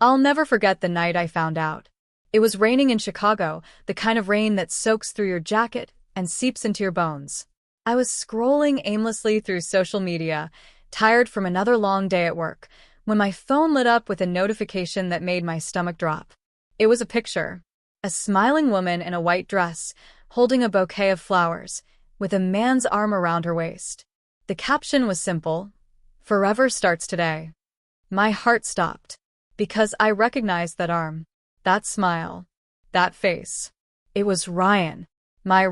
I'll never forget the night I found out. It was raining in Chicago, the kind of rain that soaks through your jacket and seeps into your bones. I was scrolling aimlessly through social media, tired from another long day at work, when my phone lit up with a notification that made my stomach drop. It was a picture. A smiling woman in a white dress, holding a bouquet of flowers, with a man's arm around her waist. The caption was simple: "Forever starts today." My heart stopped, because I recognized that arm, that smile, that face. It was Ryan, my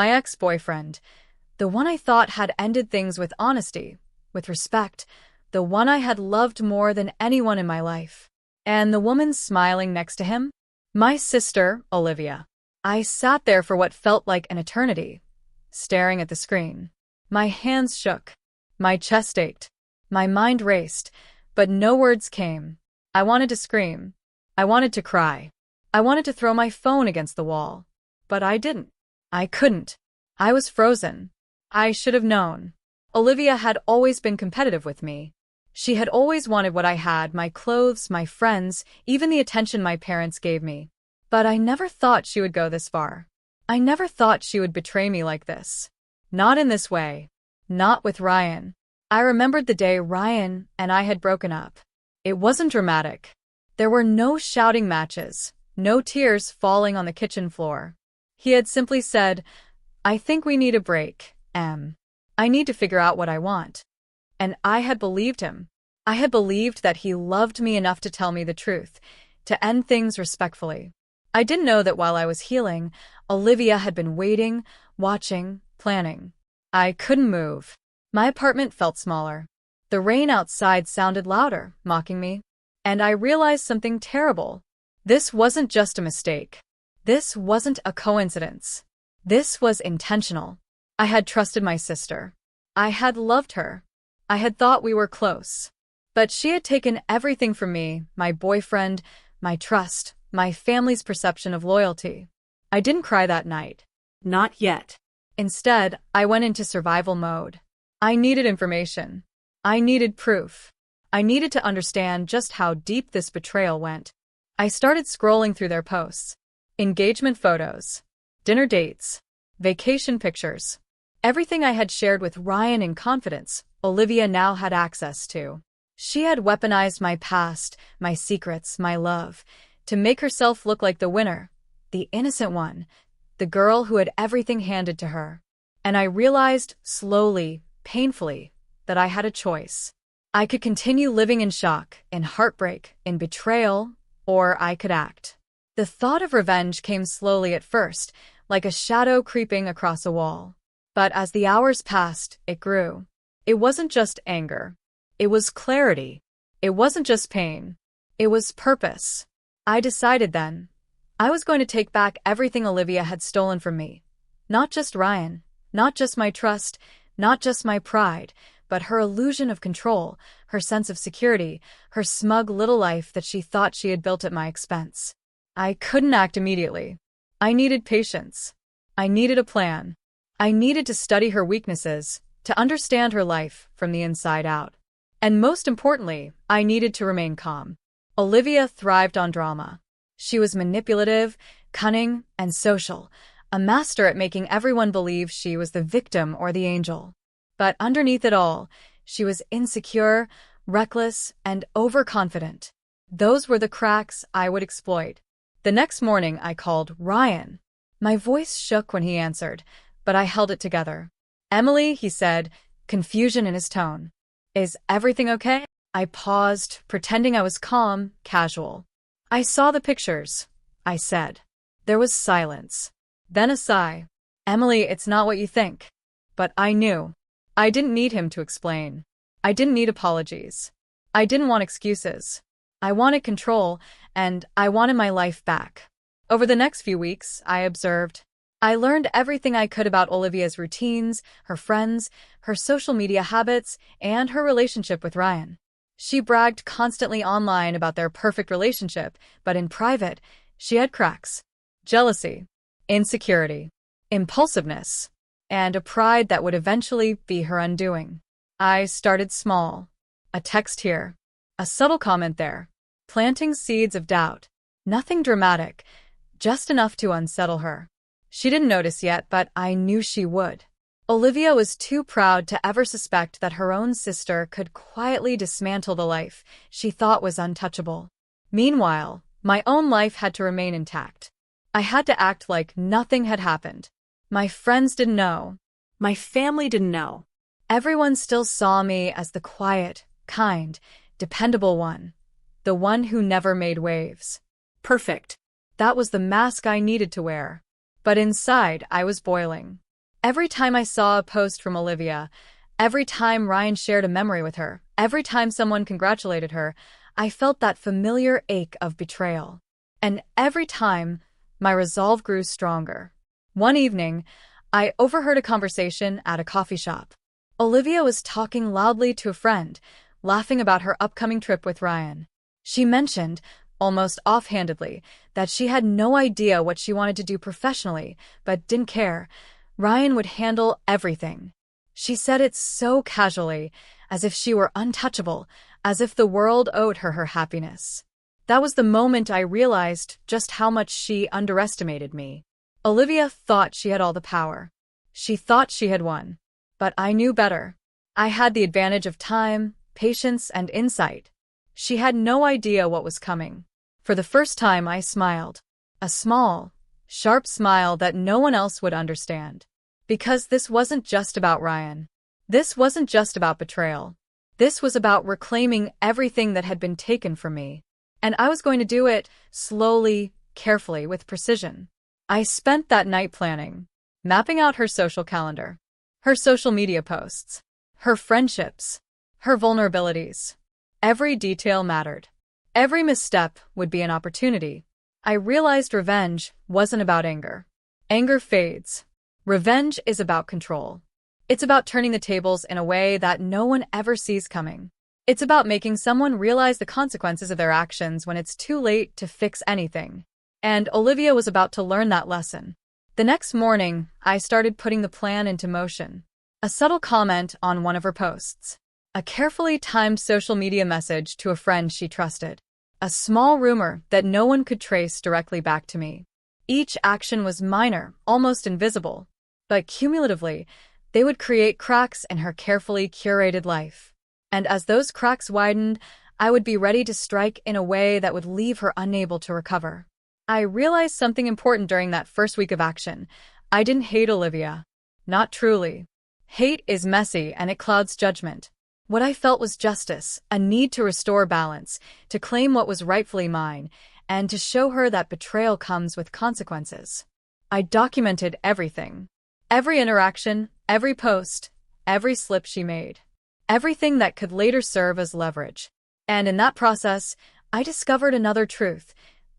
ex-boyfriend, the one I thought had ended things with honesty, with respect, the one I had loved more than anyone in my life. And the woman smiling next to him? My sister, Olivia. I sat there for what felt like an eternity, staring at the screen. My hands shook. My chest ached. My mind raced, but no words came. I wanted to scream. I wanted to cry. I wanted to throw my phone against the wall. But I didn't. I couldn't. I was frozen. I should have known. Olivia had always been competitive with me. She had always wanted what I had, my clothes, my friends, even the attention my parents gave me. But I never thought she would go this far. I never thought she would betray me like this. Not in this way. Not with Ryan. I remembered the day Ryan and I had broken up. It wasn't dramatic. There were no shouting matches, no tears falling on the kitchen floor. He had simply said, "I think we need a break, Em. I need to figure out what I want." And I had believed him. I had believed that he loved me enough to tell me the truth, to end things respectfully. I didn't know that while I was healing, Olivia had been waiting, watching, planning. I couldn't move. My apartment felt smaller. The rain outside sounded louder, mocking me. And I realized something terrible. This wasn't just a mistake. This wasn't a coincidence. This was intentional. I had trusted my sister. I had loved her. I had thought we were close. But she had taken everything from me, my boyfriend, my trust, my family's perception of loyalty. I didn't cry that night. Not yet. Instead, I went into survival mode. I needed information. I needed proof. I needed to understand just how deep this betrayal went. I started scrolling through their posts. Engagement photos. Dinner dates. Vacation pictures. Everything I had shared with Ryan in confidence, Olivia now had access to. She had weaponized my past, my secrets, my love, to make herself look like the winner, the innocent one, the girl who had everything handed to her. And I realized, slowly, painfully, that I had a choice. I could continue living in shock, in heartbreak, in betrayal, or I could act. The thought of revenge came slowly at first, like a shadow creeping across a wall. But as the hours passed, it grew. It wasn't just anger. It was clarity. It wasn't just pain. It was purpose. I decided then. I was going to take back everything Olivia had stolen from me. Not just Ryan, not just my trust, not just my pride, but her illusion of control, her sense of security, her smug little life that she thought she had built at my expense. I couldn't act immediately. I needed patience. I needed a plan. I needed to study her weaknesses, to understand her life from the inside out. And most importantly, I needed to remain calm. Olivia thrived on drama. She was manipulative, cunning, and social, a master at making everyone believe she was the victim or the angel. But underneath it all, she was insecure, reckless, and overconfident. Those were the cracks I would exploit. The next morning, I called Ryan. My voice shook when he answered, but I held it together. "Emily," he said, confusion in his tone. "Is everything okay?" I paused, pretending I was calm, casual. "I saw the pictures," I said. There was silence. Then a sigh. "Emily, it's not what you think." But I knew. I didn't need him to explain. I didn't need apologies. I didn't want excuses. I wanted control, and I wanted my life back. Over the next few weeks, I observed. I learned everything I could about Olivia's routines, her friends, her social media habits, and her relationship with Ryan. She bragged constantly online about their perfect relationship, but in private, she had cracks. Jealousy, insecurity, impulsiveness, and a pride that would eventually be her undoing. I started small. A text here, a subtle comment there, planting seeds of doubt. Nothing dramatic, just enough to unsettle her. She didn't notice yet, but I knew she would. Olivia was too proud to ever suspect that her own sister could quietly dismantle the life she thought was untouchable. Meanwhile, my own life had to remain intact. I had to act like nothing had happened. My friends didn't know. My family didn't know. Everyone still saw me as the quiet, kind, dependable one. The one who never made waves. Perfect. That was the mask I needed to wear. But inside, I was boiling. Every time I saw a post from Olivia, every time Ryan shared a memory with her, every time someone congratulated her, I felt that familiar ache of betrayal. And every time, my resolve grew stronger. One evening, I overheard a conversation at a coffee shop. Olivia was talking loudly to a friend, laughing about her upcoming trip with Ryan. She mentioned, almost offhandedly, that she had no idea what she wanted to do professionally, but didn't care. Ryan would handle everything. She said it so casually, as if she were untouchable, as if the world owed her happiness. That was the moment I realized just how much she underestimated me. Olivia thought she had all the power. She thought she had won. But I knew better. I had the advantage of time, patience, and insight. She had no idea what was coming. For the first time, I smiled. A small, sharp smile that no one else would understand. Because this wasn't just about Ryan. This wasn't just about betrayal. This was about reclaiming everything that had been taken from me. And I was going to do it slowly, carefully, with precision. I spent that night planning, mapping out her social calendar, her social media posts, her friendships, her vulnerabilities. Every detail mattered. Every misstep would be an opportunity. I realized revenge wasn't about anger. Anger fades. Revenge is about control. It's about turning the tables in a way that no one ever sees coming. It's about making someone realize the consequences of their actions when it's too late to fix anything. And Olivia was about to learn that lesson. The next morning, I started putting the plan into motion. A subtle comment on one of her posts. A carefully timed social media message to a friend she trusted. A small rumor that no one could trace directly back to me. Each action was minor, almost invisible. But cumulatively, they would create cracks in her carefully curated life. And as those cracks widened, I would be ready to strike in a way that would leave her unable to recover. I realized something important during that first week of action. I didn't hate Olivia. Not truly. Hate is messy and it clouds judgment. What I felt was justice, a need to restore balance, to claim what was rightfully mine, and to show her that betrayal comes with consequences. I documented everything. Every interaction, every post, every slip she made. Everything that could later serve as leverage. And in that process, I discovered another truth.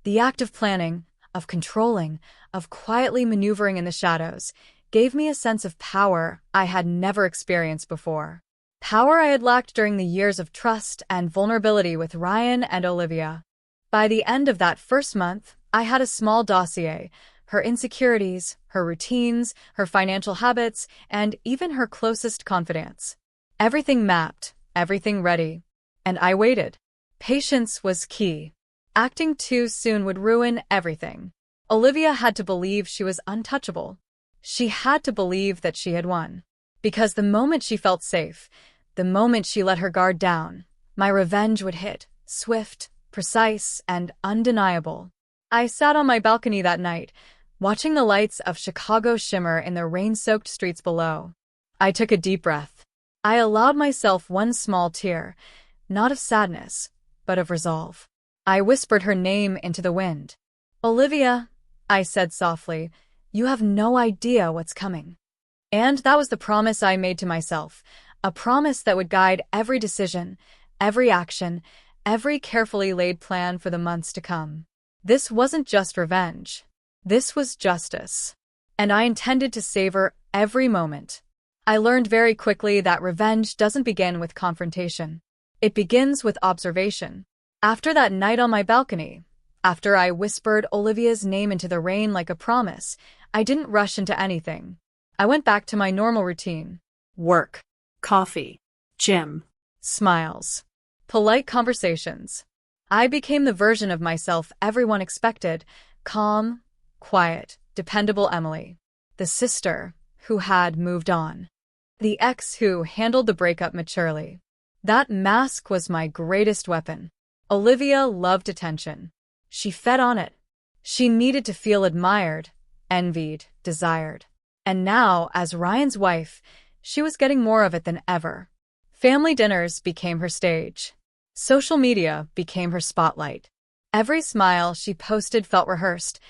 The act of planning, of controlling, of quietly maneuvering in the shadows, gave me a sense of power I had never experienced before. Power I had lacked during the years of trust and vulnerability with Ryan and Olivia. By the end of that first month, I had a small dossier, her insecurities, her routines, her financial habits, and even her closest confidants. Everything mapped, everything ready. And I waited. Patience was key. Acting too soon would ruin everything. Olivia had to believe she was untouchable. She had to believe that she had won. Because the moment she felt safe, the moment she let her guard down, my revenge would hit, swift, precise, and undeniable. I sat on my balcony that night, watching the lights of Chicago shimmer in the rain-soaked streets below. I took a deep breath. I allowed myself one small tear, not of sadness, but of resolve. I whispered her name into the wind. "Olivia," I said softly, "you have no idea what's coming." And that was the promise I made to myself, a promise that would guide every decision, every action, every carefully laid plan for the months to come. This wasn't just revenge. This was justice. And I intended to savor every moment. I learned very quickly that revenge doesn't begin with confrontation. It begins with observation. After that night on my balcony, after I whispered Olivia's name into the rain like a promise, I didn't rush into anything. I went back to my normal routine. Work, coffee, gym, smiles, polite conversations. I became the version of myself everyone expected: calm, quiet, dependable Emily. The sister who had moved on. The ex who handled the breakup maturely. That mask was my greatest weapon. Olivia loved attention. She fed on it. She needed to feel admired, envied, desired. And now, as Ryan's wife, she was getting more of it than ever. Family dinners became her stage. Social media became her spotlight. Every smile she posted felt rehearsed,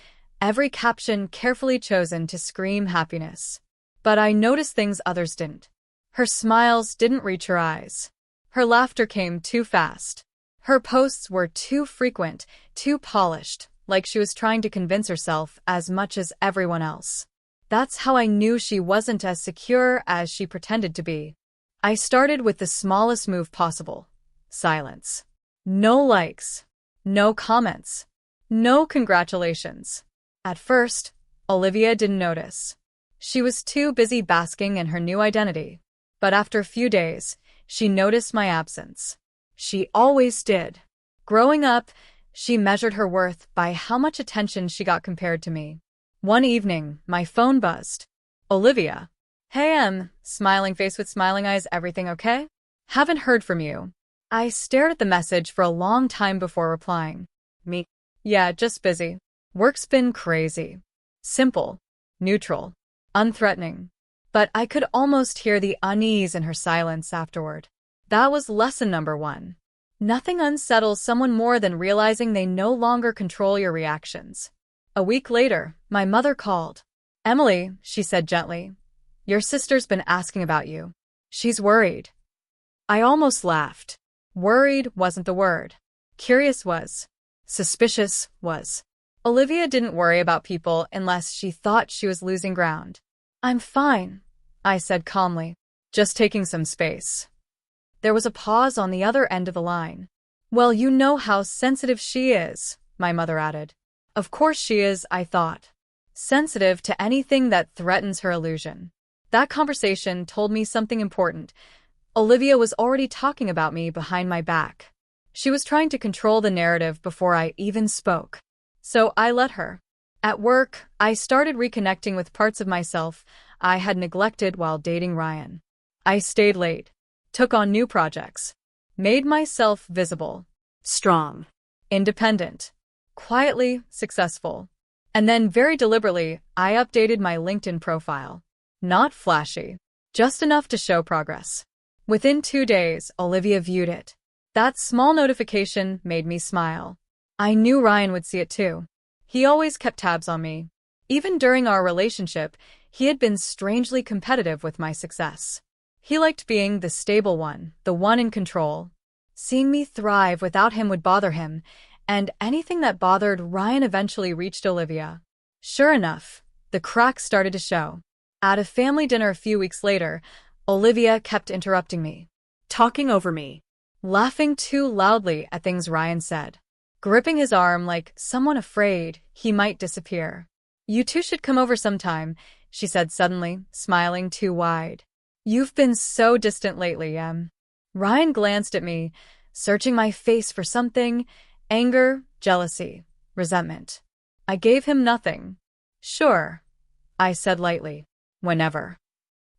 every caption carefully chosen to scream happiness. But I noticed things others didn't. Her smiles didn't reach her eyes. Her laughter came too fast. Her posts were too frequent, too polished, like she was trying to convince herself as much as everyone else. That's how I knew she wasn't as secure as she pretended to be. I started with the smallest move possible. Silence. No likes. No comments. No congratulations. At first, Olivia didn't notice. She was too busy basking in her new identity. But after a few days, she noticed my absence. She always did. Growing up, she measured her worth by how much attention she got compared to me. One evening, my phone buzzed. Olivia. Hey, smiling face with smiling eyes, everything okay? Haven't heard from you. I stared at the message for a long time before replying. Me? Yeah, just busy. Work's been crazy. Simple. Neutral. Unthreatening. But I could almost hear the unease in her silence afterward. That was lesson number 1. Nothing unsettles someone more than realizing they no longer control your reactions. A week later, my mother called. Emily, she said gently, your sister's been asking about you. She's worried. I almost laughed. Worried wasn't the word. Curious was. Suspicious was. Olivia didn't worry about people unless she thought she was losing ground. I'm fine, I said calmly. Just taking some space. There was a pause on the other end of the line. Well, you know how sensitive she is, my mother added. Of course she is, I thought. Sensitive to anything that threatens her illusion. That conversation told me something important. Olivia was already talking about me behind my back. She was trying to control the narrative before I even spoke. So I let her. At work, I started reconnecting with parts of myself I had neglected while dating Ryan. I stayed late. Took on new projects. Made myself visible. Strong. Independent. Quietly successful. And then very deliberately, I updated my LinkedIn profile. Not flashy. Just enough to show progress. Within 2 days, Olivia viewed it. That small notification made me smile. I knew Ryan would see it too. He always kept tabs on me. Even during our relationship, he had been strangely competitive with my success. He liked being the stable one, the one in control. Seeing me thrive without him would bother him, and anything that bothered Ryan eventually reached Olivia. Sure enough, the cracks started to show. At a family dinner a few weeks later, Olivia kept interrupting me. Talking over me. Laughing too loudly at things Ryan said. Gripping his arm like someone afraid he might disappear. You two should come over sometime, she said suddenly, smiling too wide. You've been so distant lately, Em. Ryan glanced at me, searching my face for something. Anger, jealousy, resentment. I gave him nothing. Sure, I said lightly. Whenever.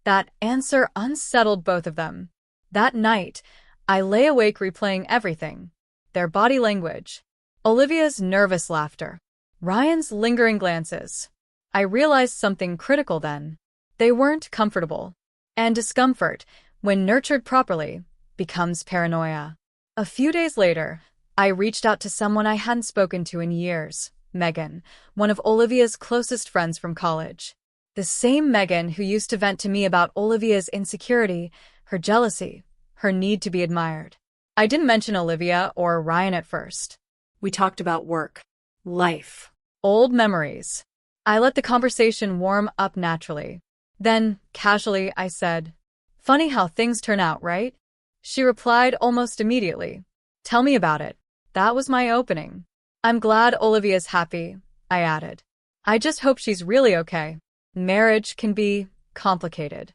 That answer unsettled both of them. That night, I lay awake replaying everything. Their body language. Olivia's nervous laughter. Ryan's lingering glances. I realized something critical then. They weren't comfortable. And discomfort, when nurtured properly, becomes paranoia. A few days later, I reached out to someone I hadn't spoken to in years, Megan, one of Olivia's closest friends from college. The same Megan who used to vent to me about Olivia's insecurity, her jealousy, her need to be admired. I didn't mention Olivia or Ryan at first. We talked about work. Life. Old memories. I let the conversation warm up naturally. Then, casually, I said, "Funny how things turn out, right?" She replied almost immediately. "Tell me about it." That was my opening. "I'm glad Olivia's happy," I added. "I just hope she's really okay. Marriage can be complicated."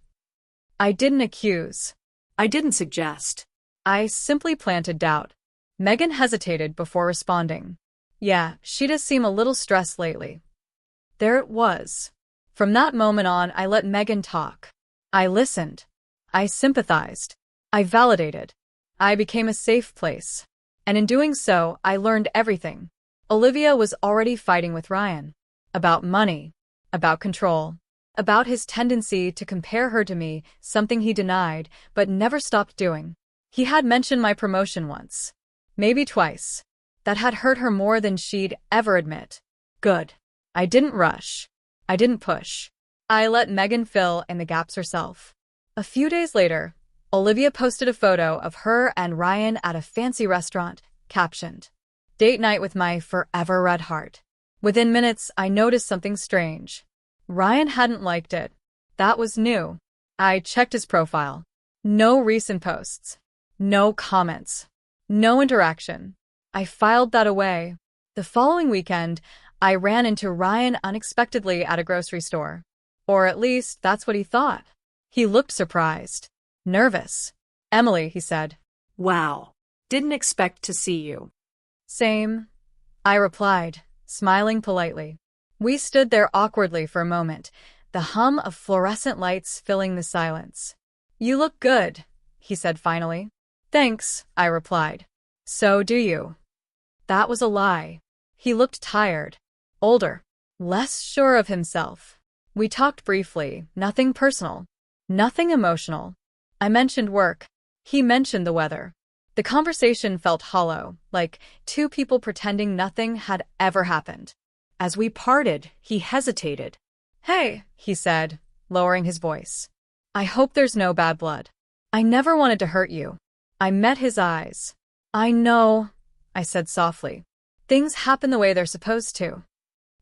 I didn't accuse. I didn't suggest. I simply planted doubt. Megan hesitated before responding. Yeah, she does seem a little stressed lately. There it was. From that moment on, I let Megan talk. I listened. I sympathized. I validated. I became a safe place. And in doing so, I learned everything. Olivia was already fighting with Ryan. About money. About control. About his tendency to compare her to me, something he denied, but never stopped doing. He had mentioned my promotion once. Maybe twice. That had hurt her more than she'd ever admit. Good. I didn't rush. I didn't push. I let Megan fill in the gaps herself. A few days later, Olivia posted a photo of her and Ryan at a fancy restaurant, captioned, "Date night with my forever red heart." Within minutes, I noticed something strange. Ryan hadn't liked it. That was new. I checked his profile. No recent posts. No comments. No interaction. I filed that away. The following weekend, I ran into Ryan unexpectedly at a grocery store. Or at least, that's what he thought. He looked surprised. Nervous. "Emily," he said. Wow. Didn't expect to see you. "Same," I replied, smiling politely. We stood there awkwardly for a moment, the hum of fluorescent lights filling the silence. "You look good," he said finally. "Thanks," I replied. "So do you." That was a lie. He looked tired. Older. Less sure of himself. We talked briefly, nothing personal. Nothing emotional. I mentioned work. He mentioned the weather. The conversation felt hollow, like two people pretending nothing had ever happened. As we parted, he hesitated. "Hey," he said, lowering his voice. "I hope there's no bad blood. I never wanted to hurt you." I met his eyes. "I know," I said softly. "Things happen the way they're supposed to."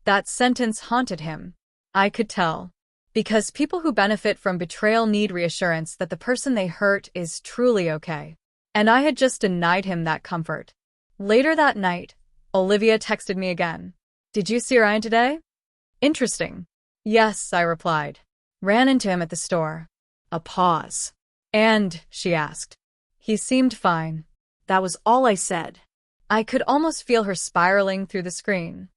That sentence haunted him. I could tell. Because people who benefit from betrayal need reassurance that the person they hurt is truly okay. And I had just denied him that comfort. Later that night, Olivia texted me again. "Did you see Ryan today?" "Interesting." "Yes," I replied. "Ran into him at the store." A pause. "And?" she asked. "He seemed fine." That was all I said. I could almost feel her spiraling through the screen.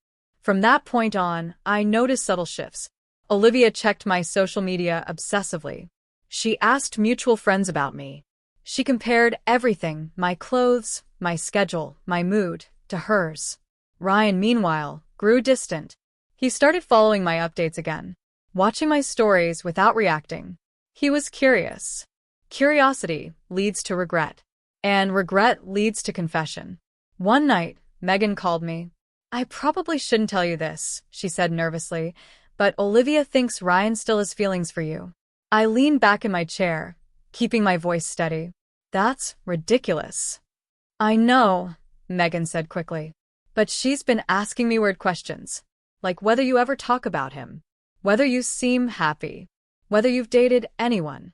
From that point on, I noticed subtle shifts. Olivia checked my social media obsessively. She asked mutual friends about me. She compared everything, my clothes, my schedule, my mood, to hers. Ryan, meanwhile, grew distant. He started following my updates again, watching my stories without reacting. He was curious. Curiosity leads to regret. And regret leads to confession. One night, Megan called me. "I probably shouldn't tell you this," she said nervously, "but Olivia thinks Ryan still has feelings for you." I leaned back in my chair, keeping my voice steady. "That's ridiculous." "I know," Megan said quickly. "But she's been asking me weird questions. Like whether you ever talk about him. Whether you seem happy. Whether you've dated anyone."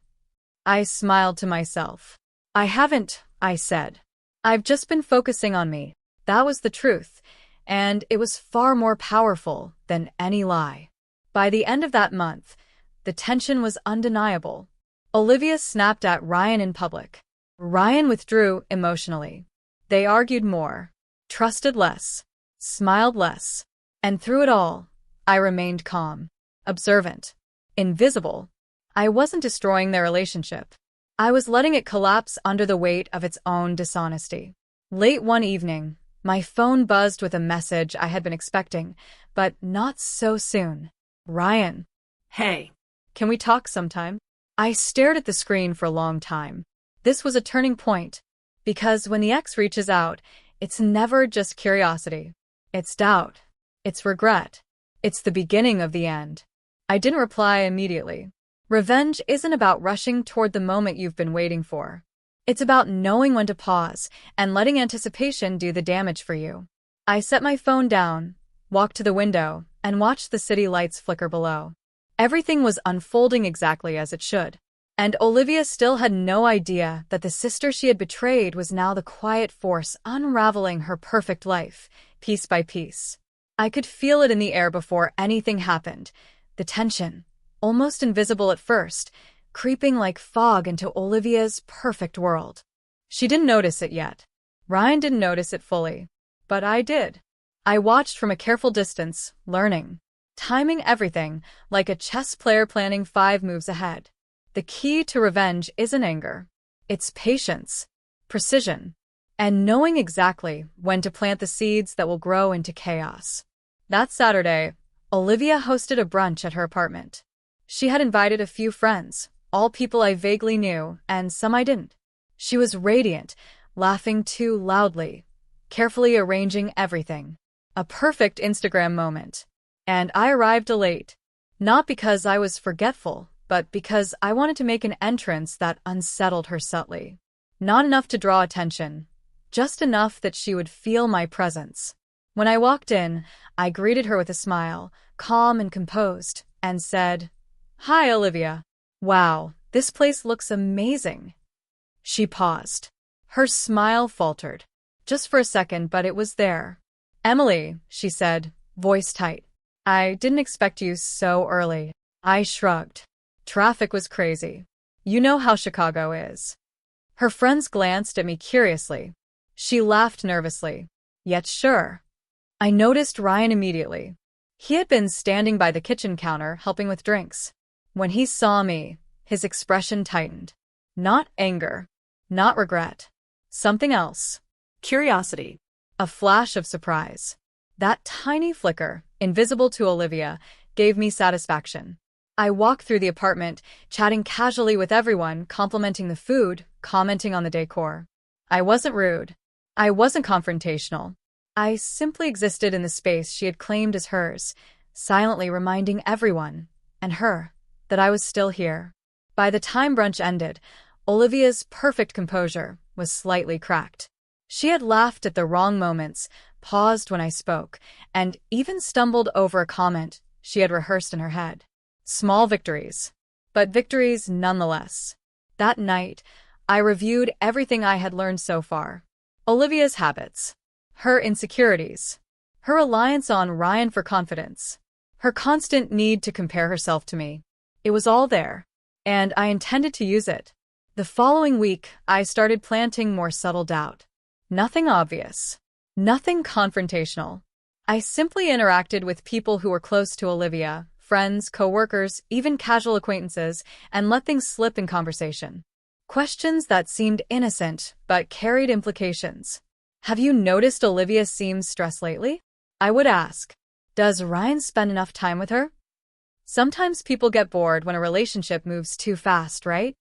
I smiled to myself. "I haven't," I said. "I've just been focusing on me." That was the truth, and it was far more powerful than any lie. By the end of that month, the tension was undeniable. Olivia snapped at Ryan in public. Ryan withdrew emotionally. They argued more, trusted less, smiled less. And through it all, I remained calm, observant, invisible. I wasn't destroying their relationship. I was letting it collapse under the weight of its own dishonesty. Late one evening, my phone buzzed with a message I had been expecting, but not so soon. "Ryan." "Hey." "Can we talk sometime?" I stared at the screen for a long time. This was a turning point, because when the ex reaches out, it's never just curiosity. It's doubt. It's regret. It's the beginning of the end. I didn't reply immediately. Revenge isn't about rushing toward the moment you've been waiting for. It's about knowing when to pause and letting anticipation do the damage for you. I set my phone down, walked to the window, and watched the city lights flicker below. Everything was unfolding exactly as it should. And Olivia still had no idea that the sister she had betrayed was now the quiet force unraveling her perfect life, piece by piece. I could feel it in the air before anything happened. The tension, almost invisible at first, creeping like fog into Olivia's perfect world. She didn't notice it yet. Ryan didn't notice it fully, but I did. I watched from a careful distance, learning, timing everything like a chess player planning 5 moves ahead. The key to revenge isn't anger. It's patience, precision, and knowing exactly when to plant the seeds that will grow into chaos. That Saturday, Olivia hosted a brunch at her apartment. She had invited a few friends, all people I vaguely knew, and some I didn't. She was radiant, laughing too loudly, carefully arranging everything. A perfect Instagram moment. And I arrived late. Not because I was forgetful, but because I wanted to make an entrance that unsettled her subtly. Not enough to draw attention, just enough that she would feel my presence. When I walked in, I greeted her with a smile, calm and composed, and said, "Hi, Olivia. Wow, this place looks amazing." She paused. Her smile faltered. Just for a second, but it was there. "Emily," she said, voice tight. "I didn't expect you so early." I shrugged. Traffic was crazy. You know how Chicago is. Her friends glanced at me curiously. She laughed nervously. Yet sure. I noticed Ryan immediately. He had been standing by the kitchen counter helping with drinks. When he saw me, his expression tightened. Not anger. Not regret. Something else. Curiosity. A flash of surprise. That tiny flicker, invisible to Olivia, gave me satisfaction. I walked through the apartment, chatting casually with everyone, complimenting the food, commenting on the decor. I wasn't rude. I wasn't confrontational. I simply existed in the space she had claimed as hers, silently reminding everyone, and her, that I was still here. By the time brunch ended, Olivia's perfect composure was slightly cracked. She had laughed at the wrong moments, paused when I spoke, and even stumbled over a comment she had rehearsed in her head. Small victories, but victories nonetheless. That night, I reviewed everything I had learned so far. Olivia's habits, her insecurities, her reliance on Ryan for confidence, her constant need to compare herself to me. It was all there, and I intended to use it. The following week, I started planting more subtle doubt. Nothing obvious. Nothing confrontational. I simply interacted with people who were close to Olivia, friends, co-workers, even casual acquaintances, and let things slip in conversation. Questions that seemed innocent, but carried implications. "Have you noticed Olivia seems stressed lately?" I would ask. "Does Ryan spend enough time with her?" Sometimes people get bored when a relationship moves too fast, right?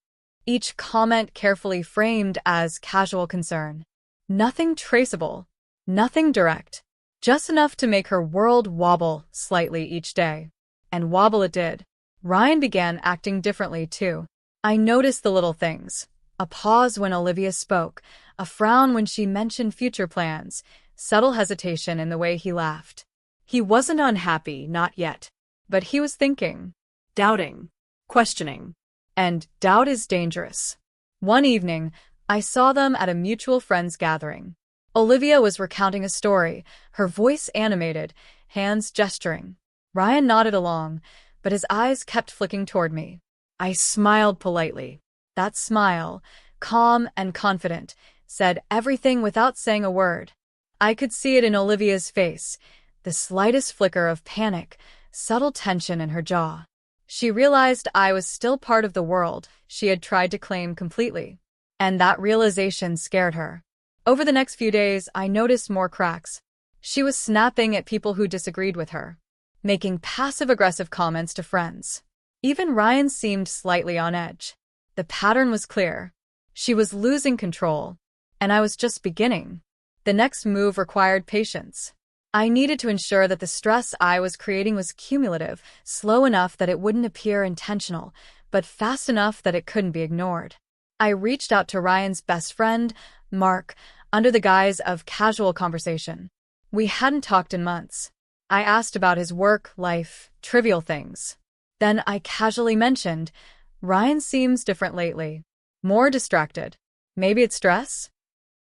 Each comment carefully framed as casual concern. Nothing traceable. Nothing direct. Just enough to make her world wobble slightly each day. And wobble it did. Ryan began acting differently, too. I noticed the little things. A pause when Olivia spoke, a frown when she mentioned future plans, subtle hesitation in the way he laughed. He wasn't unhappy, not yet. But he was thinking. Doubting. Questioning. And doubt is dangerous. One evening, I saw them at a mutual friends gathering. Olivia was recounting a story, her voice animated, hands gesturing. Ryan nodded along, but his eyes kept flicking toward me. I smiled politely. That smile, calm and confident, said everything without saying a word. I could see it in Olivia's face, the slightest flicker of panic, subtle tension in her jaw. She realized I was still part of the world she had tried to claim completely. And that realization scared her. Over the next few days, I noticed more cracks. She was snapping at people who disagreed with her, making passive-aggressive comments to friends. Even Ryan seemed slightly on edge. The pattern was clear. She was losing control, and I was just beginning. The next move required patience. I needed to ensure that the stress I was creating was cumulative, slow enough that it wouldn't appear intentional, but fast enough that it couldn't be ignored. I reached out to Ryan's best friend, Mark, under the guise of casual conversation. We hadn't talked in months. I asked about his work, life, trivial things. Then I casually mentioned, "Ryan seems different lately. More distracted. Maybe it's stress?"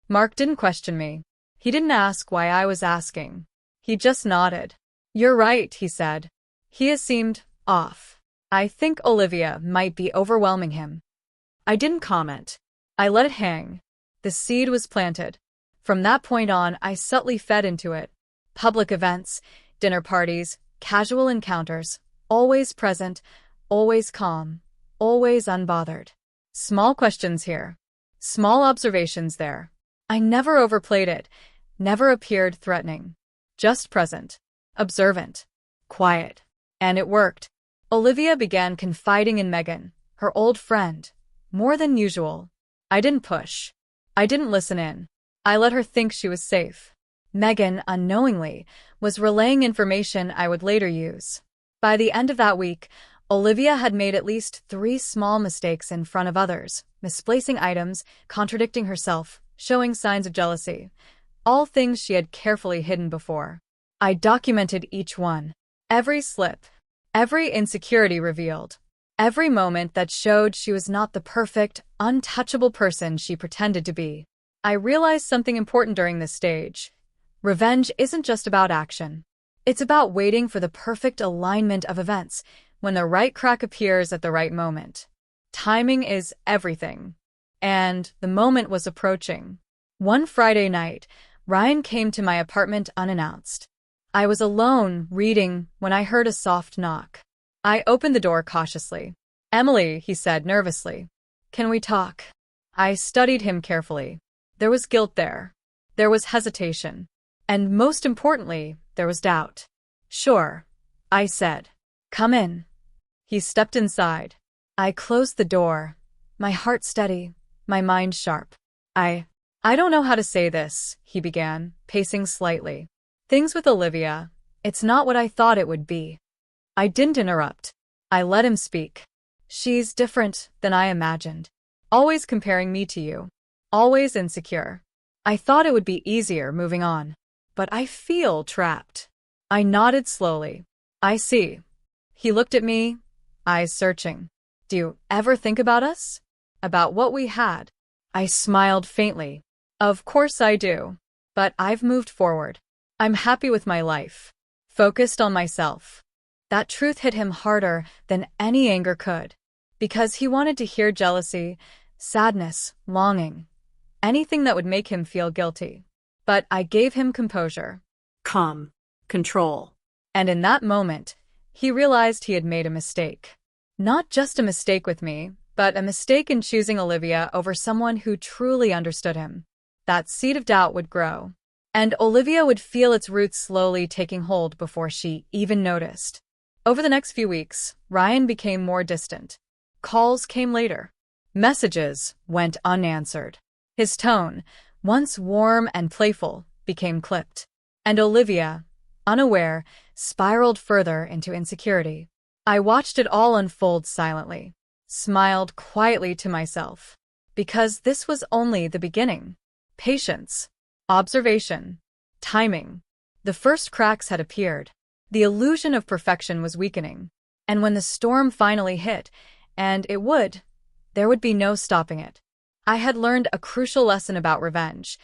Mark didn't question me. He didn't ask why I was asking. He just nodded. "You're right," he said. "He has seemed off. I think Olivia might be overwhelming him." I didn't comment. I let it hang. The seed was planted. From that point on, I subtly fed into it. Public events, dinner parties, casual encounters, always present, always calm, always unbothered. Small questions here, small observations there. I never overplayed it, never appeared threatening. Just present, observant, quiet. And it worked. Olivia began confiding in Megan, her old friend, more than usual. I didn't push. I didn't listen in. I let her think she was safe. Megan, unknowingly, was relaying information I would later use. By the end of that week, Olivia had made at least 3 small mistakes in front of others, misplacing items, contradicting herself, showing signs of jealousy. All things she had carefully hidden before. I documented each one. Every slip. Every insecurity revealed. Every moment that showed she was not the perfect, untouchable person she pretended to be. I realized something important during this stage. Revenge isn't just about action. It's about waiting for the perfect alignment of events, when the right crack appears at the right moment. Timing is everything. And the moment was approaching. One Friday night, Ryan came to my apartment unannounced. I was alone, reading, when I heard a soft knock. I opened the door cautiously. "Emily," he said nervously. "Can we talk?" I studied him carefully. There was guilt there. There was hesitation. And most importantly, there was doubt. "Sure," I said. "Come in." He stepped inside. I closed the door, my heart steady, my mind sharp. I don't know how to say this," he began, pacing slightly. "Things with Olivia, it's not what I thought it would be." I didn't interrupt. I let him speak. "She's different than I imagined. Always comparing me to you. Always insecure. I thought it would be easier moving on. But I feel trapped." I nodded slowly. "I see." He looked at me, eyes searching. "Do you ever think about us? About what we had?" I smiled faintly. "Of course I do. But I've moved forward. I'm happy with my life. Focused on myself." That truth hit him harder than any anger could. Because he wanted to hear jealousy, sadness, longing. Anything that would make him feel guilty. But I gave him composure. Calm. Control. And in that moment, he realized he had made a mistake. Not just a mistake with me, but a mistake in choosing Olivia over someone who truly understood him. That seed of doubt would grow. And Olivia would feel its roots slowly taking hold before she even noticed. Over the next few weeks, Ryan became more distant. Calls came later. Messages went unanswered. His tone, once warm and playful, became clipped. And Olivia, unaware, spiraled further into insecurity. I watched it all unfold silently, smiled quietly to myself. Because this was only the beginning. Patience. Observation. Timing. The first cracks had appeared. The illusion of perfection was weakening. And when the storm finally hit, and it would, there would be no stopping it. I had learned a crucial lesson about revenge.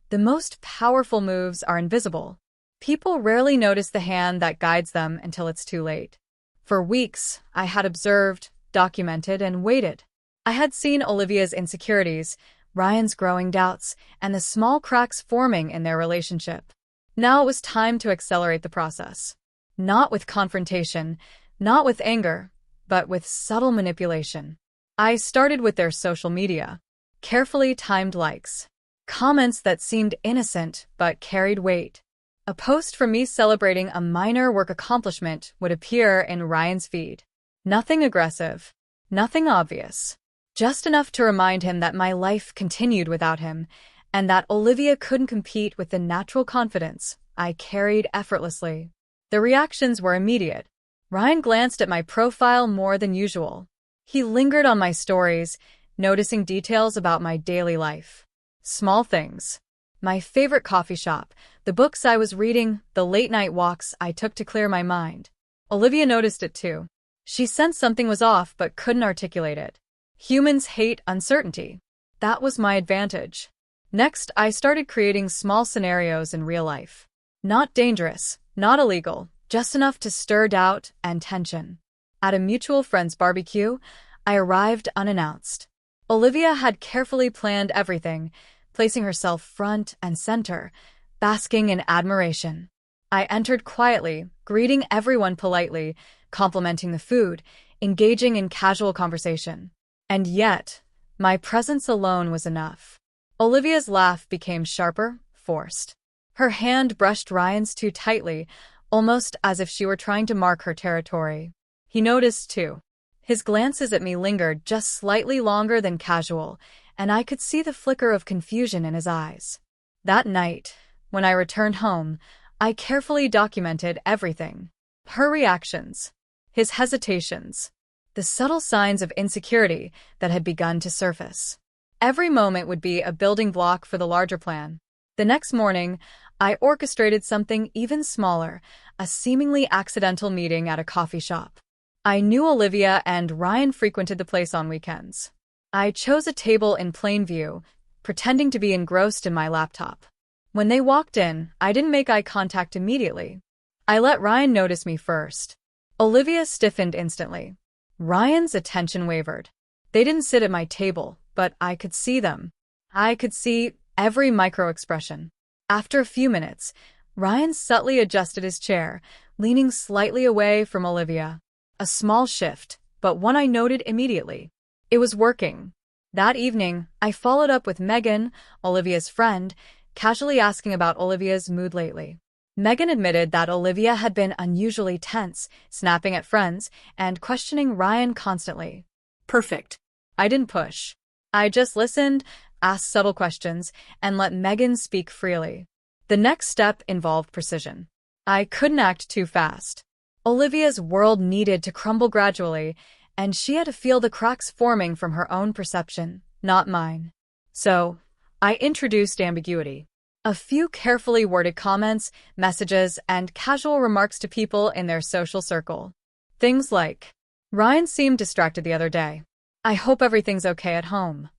The most powerful moves are invisible. People rarely notice the hand that guides them until it's too late. For weeks, I had observed, documented, and waited. I had seen Olivia's insecurities, Ryan's growing doubts, and the small cracks forming in their relationship. Now it was time to accelerate the process. Not with confrontation, not with anger, but with subtle manipulation. I started with their social media. Carefully timed likes. Comments that seemed innocent but carried weight. A post from me celebrating a minor work accomplishment would appear in Ryan's feed. Nothing aggressive. Nothing obvious. Just enough to remind him that my life continued without him, and that Olivia couldn't compete with the natural confidence I carried effortlessly. The reactions were immediate. Ryan glanced at my profile more than usual. He lingered on my stories, noticing details about my daily life. Small things. My favorite coffee shop, the books I was reading, the late-night walks I took to clear my mind. Olivia noticed it too. She sensed something was off but couldn't articulate it. Humans hate uncertainty. That was my advantage. Next, I started creating small scenarios in real life. Not dangerous, not illegal, just enough to stir doubt and tension. At a mutual friend's barbecue, I arrived unannounced. Olivia had carefully planned everything, placing herself front and center, basking in admiration. I entered quietly, greeting everyone politely, complimenting the food, engaging in casual conversation. And yet, my presence alone was enough. Olivia's laugh became sharper, forced. Her hand brushed Ryan's too tightly, almost as if she were trying to mark her territory. He noticed, too. His glances at me lingered just slightly longer than casual, and I could see the flicker of confusion in his eyes. That night, when I returned home, I carefully documented everything. Her reactions, his hesitations, the subtle signs of insecurity that had begun to surface. Every moment would be a building block for the larger plan. The next morning, I orchestrated something even smaller, a seemingly accidental meeting at a coffee shop. I knew Olivia and Ryan frequented the place on weekends. I chose a table in plain view, pretending to be engrossed in my laptop. When they walked in, I didn't make eye contact immediately. I let Ryan notice me first. Olivia stiffened instantly. Ryan's attention wavered. They didn't sit at my table, but I could see them. I could see every micro-expression. After a few minutes, Ryan subtly adjusted his chair, leaning slightly away from Olivia. A small shift, but one I noted immediately. It was working. That evening, I followed up with Megan, Olivia's friend, casually asking about Olivia's mood lately. Megan admitted that Olivia had been unusually tense, snapping at friends, and questioning Ryan constantly. Perfect. I didn't push. I just listened, asked subtle questions, and let Megan speak freely. The next step involved precision. I couldn't act too fast. Olivia's world needed to crumble gradually, and she had to feel the cracks forming from her own perception, not mine. So, I introduced ambiguity. A few carefully worded comments, messages, and casual remarks to people in their social circle. Things like, Ryan seemed distracted the other day. I hope everything's okay at home.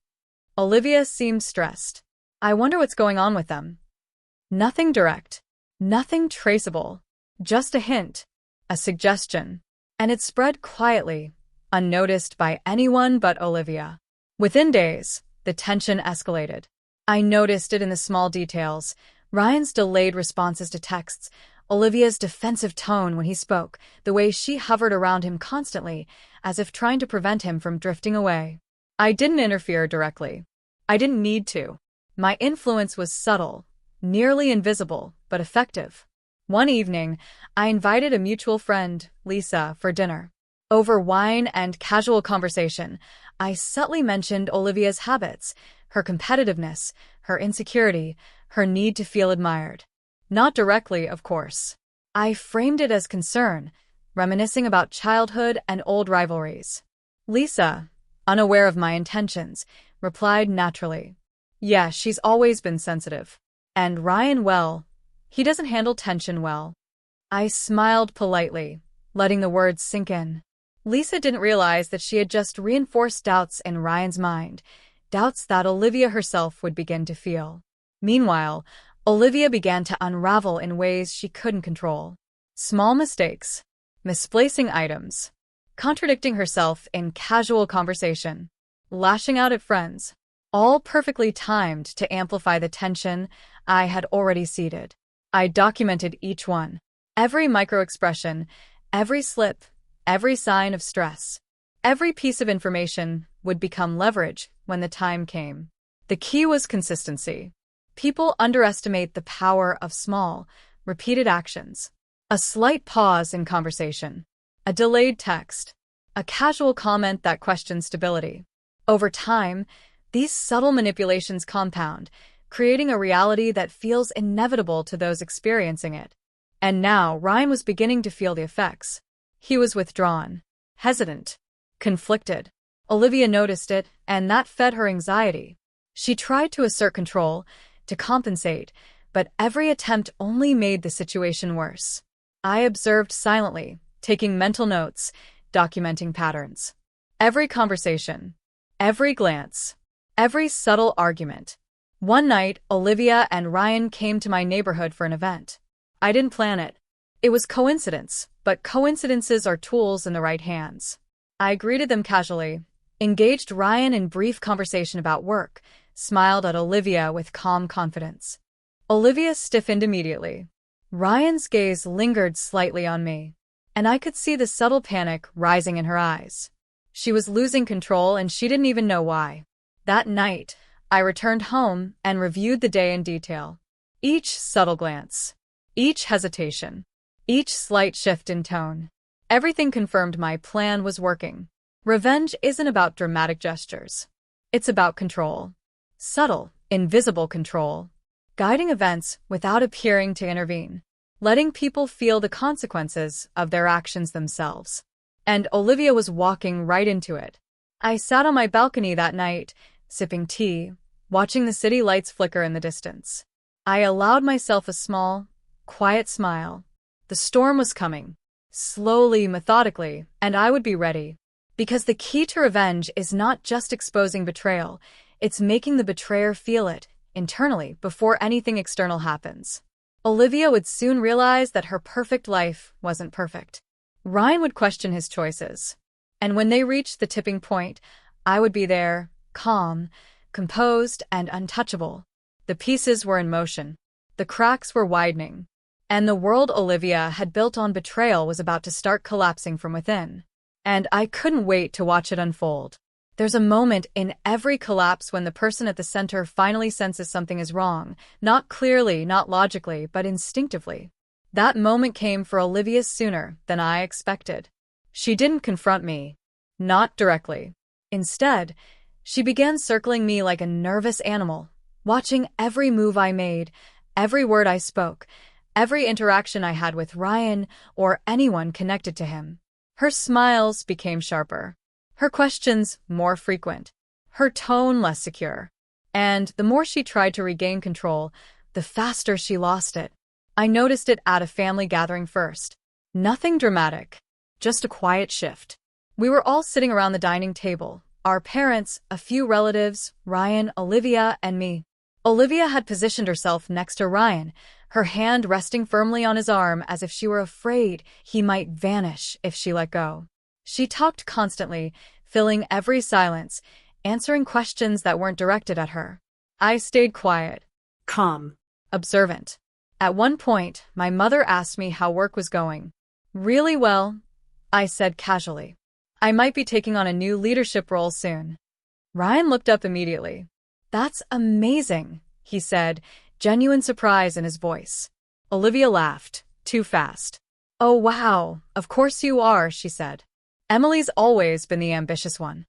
Olivia seemed stressed. I wonder what's going on with them. Nothing direct. Nothing traceable. Just a hint. A suggestion. And it spread quietly, unnoticed by anyone but Olivia. Within days, the tension escalated. I noticed it in the small details. Ryan's delayed responses to texts, Olivia's defensive tone when he spoke, the way she hovered around him constantly, as if trying to prevent him from drifting away. I didn't interfere directly. I didn't need to. My influence was subtle, nearly invisible, but effective. One evening, I invited a mutual friend, Lisa, for dinner. Over wine and casual conversation, I subtly mentioned Olivia's habits, her competitiveness, her insecurity, her need to feel admired. Not directly, of course. I framed it as concern, reminiscing about childhood and old rivalries. Lisa, unaware of my intentions, replied naturally. Yeah, she's always been sensitive. And Ryan, well, he doesn't handle tension well. I smiled politely, letting the words sink in. Lisa didn't realize that she had just reinforced doubts in Ryan's mind, doubts that Olivia herself would begin to feel. Meanwhile, Olivia began to unravel in ways she couldn't control. Small mistakes, misplacing items, contradicting herself in casual conversation, lashing out at friends, all perfectly timed to amplify the tension I had already seeded. I documented each one, every micro-expression, every slip, every sign of stress. Every piece of information would become leverage when the time came. The key was consistency. People underestimate the power of small, repeated actions. A slight pause in conversation, a delayed text, a casual comment that questions stability. Over time, these subtle manipulations compound, creating a reality that feels inevitable to those experiencing it. And now Ryan was beginning to feel the effects. He was withdrawn, hesitant, conflicted. Olivia noticed it, and that fed her anxiety. She tried to assert control, to compensate, but every attempt only made the situation worse. I observed silently, taking mental notes, documenting patterns. Every conversation, every glance, every subtle argument. One night, Olivia and Ryan came to my neighborhood for an event. I didn't plan it. It was coincidence, but coincidences are tools in the right hands. I greeted them casually, engaged Ryan in brief conversation about work, smiled at Olivia with calm confidence. Olivia stiffened immediately. Ryan's gaze lingered slightly on me, and I could see the subtle panic rising in her eyes. She was losing control, and she didn't even know why. That night, I returned home and reviewed the day in detail. Each subtle glance, each hesitation, each slight shift in tone. Everything confirmed my plan was working. Revenge isn't about dramatic gestures. It's about control. Subtle, invisible control. Guiding events without appearing to intervene. Letting people feel the consequences of their actions themselves. And Olivia was walking right into it. I sat on my balcony that night, sipping tea, watching the city lights flicker in the distance. I allowed myself a small, quiet smile. The storm was coming. Slowly, methodically, and I would be ready. Because the key to revenge is not just exposing betrayal, it's making the betrayer feel it, internally, before anything external happens. Olivia would soon realize that her perfect life wasn't perfect. Ryan would question his choices. And when they reached the tipping point, I would be there, calm, composed, and untouchable. The pieces were in motion. The cracks were widening. And the world Olivia had built on betrayal was about to start collapsing from within. And I couldn't wait to watch it unfold. There's a moment in every collapse when the person at the center finally senses something is wrong, not clearly, not logically, but instinctively. That moment came for Olivia sooner than I expected. She didn't confront me. Not directly. Instead, she began circling me like a nervous animal, watching every move I made, every word I spoke, every interaction I had with Ryan or anyone connected to him. Her smiles became sharper. Her questions more frequent. Her tone less secure. And the more she tried to regain control, the faster she lost it. I noticed it at a family gathering first. Nothing dramatic. Just a quiet shift. We were all sitting around the dining table. Our parents, a few relatives, Ryan, Olivia, and me. Olivia had positioned herself next to Ryan, her hand resting firmly on his arm as if she were afraid he might vanish if she let go. She talked constantly, filling every silence, answering questions that weren't directed at her. I stayed quiet, Calm. observant. At one point, my mother asked me how work was going. Really well, I said casually. I might be taking on a new leadership role soon. Ryan looked up immediately. That's amazing, he said, genuine surprise in his voice. Olivia laughed, too fast. Oh wow, of course you are, she said. Emily's always been the ambitious one.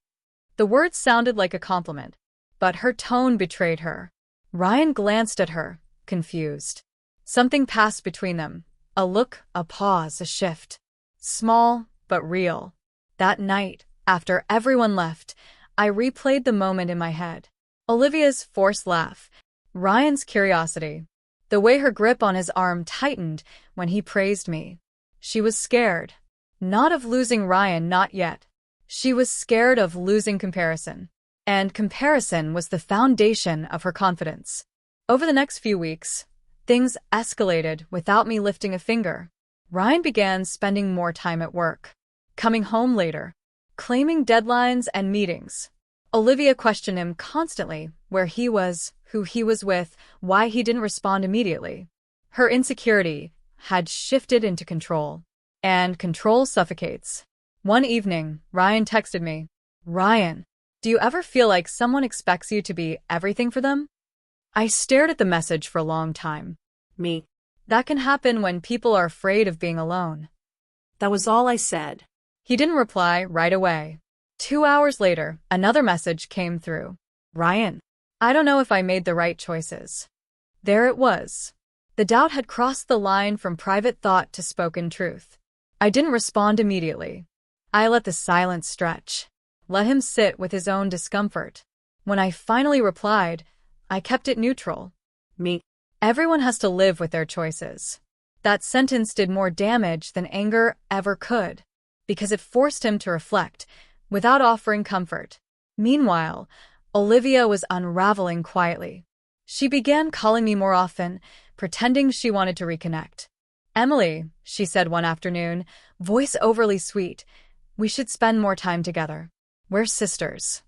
The words sounded like a compliment, but her tone betrayed her. Ryan glanced at her, confused. Something passed between them. A look, a pause, a shift. Small, but real. That night, after everyone left, I replayed the moment in my head. Olivia's forced laugh, Ryan's curiosity, the way her grip on his arm tightened when he praised me. She was scared. Not of losing Ryan, not yet. She was scared of losing comparison. And comparison was the foundation of her confidence. Over the next few weeks, things escalated without me lifting a finger. Ryan began spending more time at work, coming home later, claiming deadlines and meetings. Olivia questioned him constantly, where he was, who he was with, why he didn't respond immediately. Her insecurity had shifted into control, and control suffocates. One evening, Ryan texted me, "Ryan, do you ever feel like someone expects you to be everything for them?" I stared at the message for a long time. Me. That can happen when people are afraid of being alone. That was all I said. He didn't reply right away. 2 hours later, another message came through. "Ryan, I don't know if I made the right choices." There it was. The doubt had crossed the line from private thought to spoken truth. I didn't respond immediately. I let the silence stretch. Let him sit with his own discomfort. When I finally replied, I kept it neutral. Me. Everyone has to live with their choices. That sentence did more damage than anger ever could, because it forced him to reflect, without offering comfort. Meanwhile, Olivia was unraveling quietly. She began calling me more often, pretending she wanted to reconnect. "Emily," she said one afternoon, voice overly sweet, "we should spend more time together. We're sisters."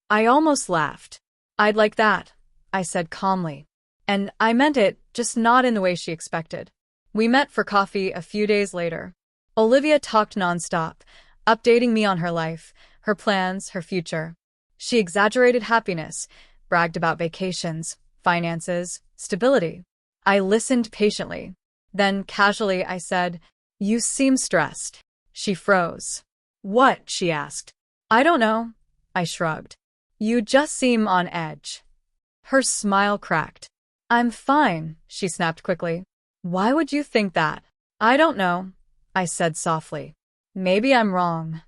I almost laughed. I'd like that, I said calmly. And I meant it, just not in the way she expected. We met for coffee a few days later. Olivia talked nonstop, updating me on her life, her plans, her future. She exaggerated happiness, bragged about vacations, finances, stability. I listened patiently. Then, casually, I said, "You seem stressed." She froze. "What?" she asked. "I don't know." I shrugged. "You just seem on edge." Her smile cracked. "I'm fine," she snapped quickly. "Why would you think that?" "I don't know," I said softly. "Maybe I'm wrong."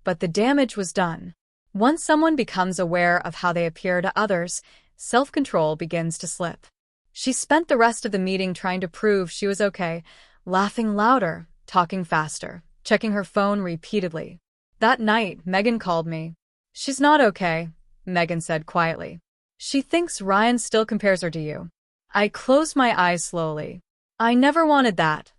But the damage was done. Once someone becomes aware of how they appear to others, self-control begins to slip. She spent the rest of the meeting trying to prove she was okay, laughing louder, talking faster, checking her phone repeatedly. That night, Megan called me. "She's not okay," Megan said quietly. "She thinks Ryan still compares her to you." I closed my eyes slowly. "I never wanted that,"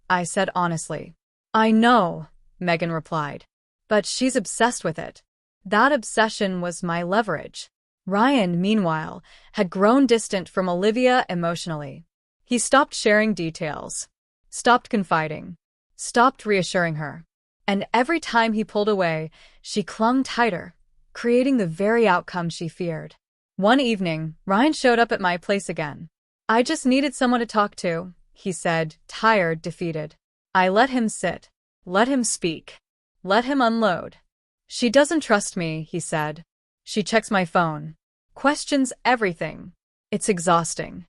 I said honestly. "I know," Megan replied. "But she's obsessed with it." That obsession was my leverage. Ryan, meanwhile, had grown distant from Olivia emotionally. He stopped sharing details, stopped confiding, stopped reassuring her. And every time he pulled away, she clung tighter, creating the very outcome she feared. One evening, Ryan showed up at my place again. "I just needed someone to talk to," he said, tired, defeated. I let him sit, let him speak, let him unload. "She doesn't trust me," he said. "She checks my phone, questions everything. It's exhausting."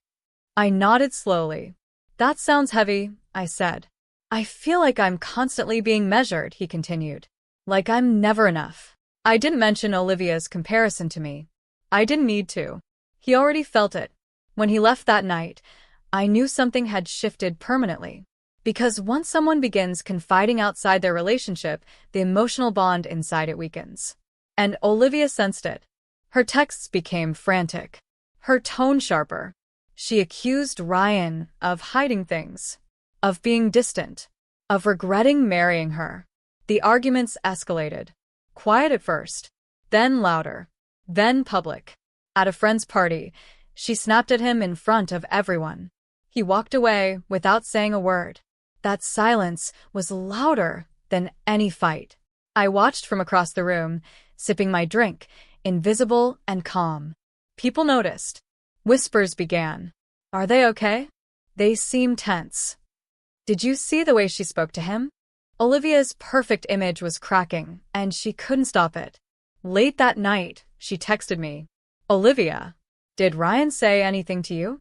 I nodded slowly. "That sounds heavy," I said. "I feel like I'm constantly being measured," he continued. "Like I'm never enough." I didn't mention Olivia's comparison to me. I didn't need to. He already felt it. When he left that night, I knew something had shifted permanently. Because once someone begins confiding outside their relationship, the emotional bond inside it weakens. And Olivia sensed it. Her texts became frantic, her tone sharper. She accused Ryan of hiding things, of being distant, of regretting marrying her. The arguments escalated. Quiet at first, then louder, then public. At a friend's party, she snapped at him in front of everyone. He walked away without saying a word. That silence was louder than any fight. I watched from across the room, sipping my drink, invisible and calm. People noticed. Whispers began. "Are they okay?" They seemed tense. "Did you see the way she spoke to him?" Olivia's perfect image was cracking, and she couldn't stop it. Late that night, she texted me. "Olivia, did Ryan say anything to you?"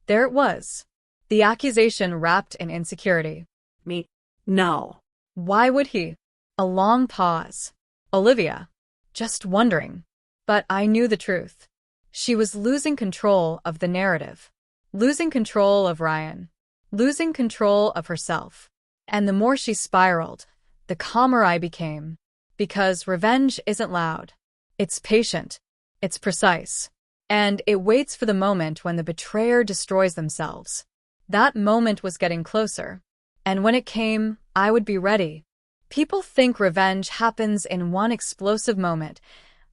There it was. The accusation wrapped in insecurity. Me? No. Why would he? A long pause. "Olivia, just wondering." But I knew the truth. She was losing control of the narrative. Losing control of Ryan. Losing control of herself. And the more she spiraled, the calmer I became. Because revenge isn't loud. It's patient. It's precise. And it waits for the moment when the betrayer destroys themselves. That moment was getting closer. And when it came, I would be ready. People think revenge happens in one explosive moment,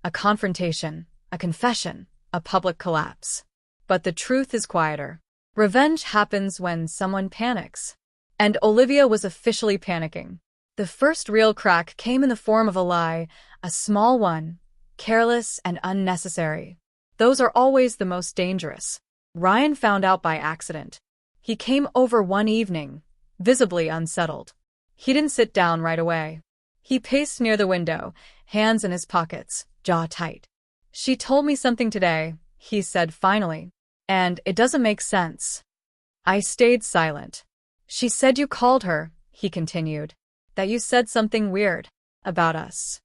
a confrontation, a confession, a public collapse. But the truth is quieter. Revenge happens when someone panics. And Olivia was officially panicking. The first real crack came in the form of a lie, a small one, careless and unnecessary. Those are always the most dangerous. Ryan found out by accident. He came over one evening, visibly unsettled. He didn't sit down right away. He paced near the window, hands in his pockets, jaw tight. "She told me something today," he said finally. "And it doesn't make sense." I stayed silent. "She said you called her," he continued. "That you said something weird about us."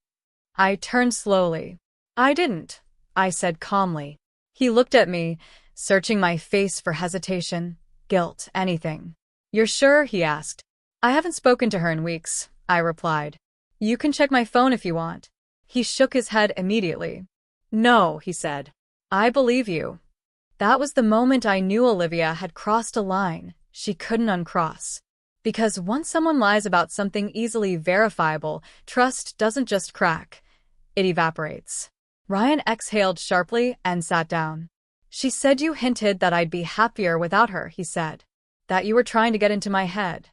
I turned slowly. "I didn't," I said calmly. He looked at me, searching my face for hesitation, guilt, anything. "You're sure?" he asked. "I haven't spoken to her in weeks," I replied. "You can check my phone if you want." He shook his head immediately. "No," he said. "I believe you." That was the moment I knew Olivia had crossed a line she couldn't uncross. Because once someone lies about something easily verifiable, trust doesn't just crack, it evaporates. Ryan exhaled sharply and sat down. She said you hinted that I'd be happier without her, he said. That you were trying to get into my head.